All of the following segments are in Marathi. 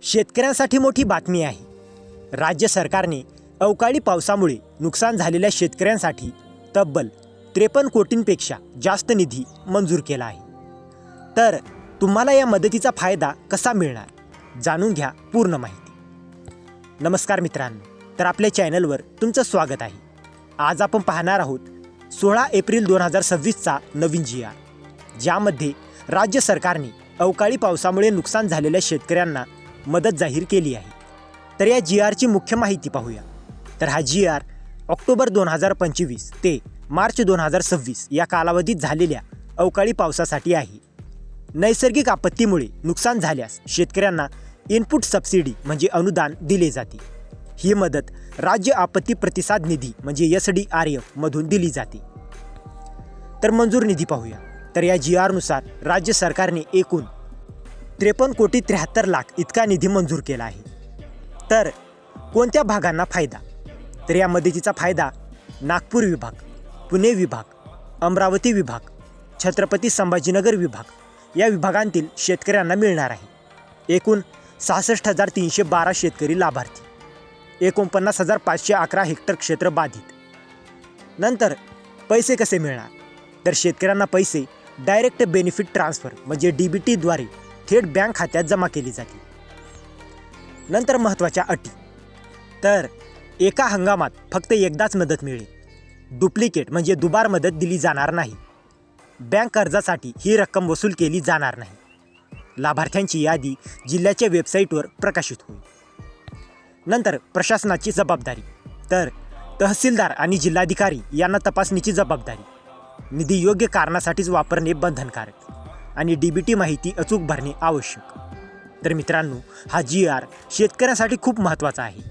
शेतकऱ्यांसाठी मोठी बातमी आहे. राज्य सरकारने अवकाळी पावसामुळे नुकसान झालेल्या शेतकऱ्यांसाठी तब्बल 53 कोटींपेक्षा जास्त निधी मंजूर केला आहे. तर तुम्हाला या मदतीचा फायदा कसा मिळणार, जाणून घ्या पूर्ण माहिती. नमस्कार मित्रांनो, तर आपल्या चॅनलवर तुमचं स्वागत आहे. आज आपण पाहणार आहोत 16 एप्रिल 2026चा नवीन GR, ज्यामध्ये राज्य सरकारने अवकाळी पावसामुळे नुकसान झालेल्या शेतकऱ्यांना मदत जाहीर केली आहे. तर या GRची मुख्य माहिती पाहूया. तर हा GR ऑक्टोबर 2025 ते मार्च 2026 या कालावधीत झालेल्या अवकाळी पावसासाठी आहे. नैसर्गिक आपत्तीमुळे नुकसान झाल्यास शेतकऱ्यांना इनपुट सबसिडी म्हणजे अनुदान दिले जाते. ही मदत राज्य आपत्ती प्रतिसाद निधी म्हणजे SDRF मधून दिली जाते. तर मंजूर निधी पाहूया. तर या GRनुसार राज्य सरकारने एकूण 53,73,00,000 इतका निधी मंजूर केला आहे. तर कोणत्या भागांना फायदा? तर या मदतीचा फायदा नागपूर विभाग, पुणे विभाग, अमरावती विभाग, छत्रपती संभाजीनगर विभाग या विभागांतील शेतकऱ्यांना मिळणार आहे. एकूण 66,312 शेतकरी लाभार्थी, 49,511 हेक्टर क्षेत्र बाधित. नंतर पैसे कसे मिळणार? तर शेतकऱ्यांना पैसे डायरेक्ट बेनिफिट ट्रान्सफर म्हणजे DBTद्वारे थेट बँक खात्यात जमा केली जाते. नंतर महत्त्वाच्या अटी. तर एका हंगामात फक्त एकदाच मदत मिळेल. डुप्लिकेट म्हणजे दुबार मदत दिली जाणार नाही. बँक कर्जासाठी ही रक्कम वसूल केली जाणार नाही. लाभार्थ्यांची यादी जिल्ह्याच्या वेबसाईटवर प्रकाशित होईल. नंतर प्रशासनाची जबाबदारी. तर तहसीलदार आणि जिल्हाधिकारी यांना तपासणीची जबाबदारी. निधी योग्य कारणासाठीच वापरणे बंधनकारक आणि DBT माहिती अचूक भरणे आवश्यक. तर मित्रांनो, हा GR शेतकऱ्यांसाठी खूप महत्त्वाचा आहे.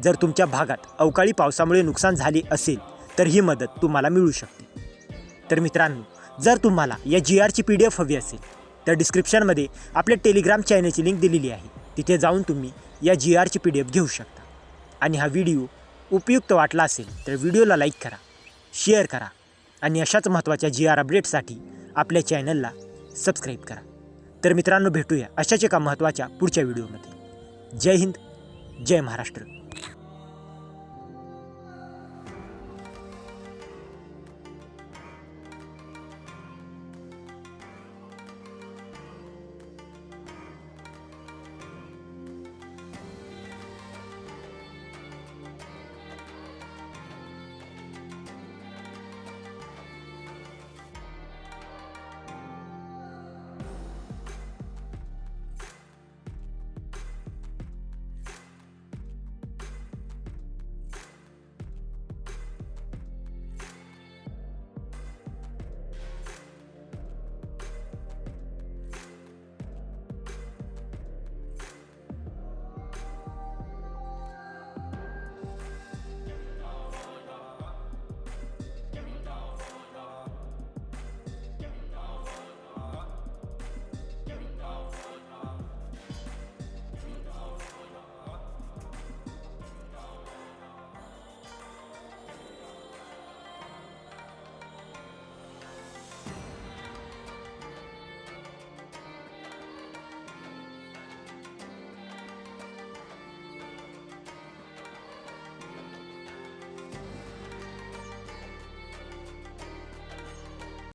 जर तुमच्या भागात अवकाळी पावसामुळे नुकसान झाले असेल तर ही मदत तुम्हाला मिळू शकते. तर मित्रांनो, जर तुम्हाला या GRची PDF हवी असेल तर डिस्क्रिप्शनमध्ये आपल्या टेलिग्राम चॅनलची लिंक दिलेली आहे. तिथे जाऊन तुम्ही या GRची PDF घेऊ शकता. आणि हा व्हिडिओ उपयुक्त वाटला असेल तर व्हिडिओला लाईक करा, शेअर करा आणि अशाच महत्त्वाच्या GR अपडेटसाठी आपल्या चॅनलला सबस्क्राईब करा. तर मित्रांनो, भेटूया अशाच एका महत्त्वाच्या पुढच्या व्हिडिओमध्ये. जय हिंद, जय महाराष्ट्र.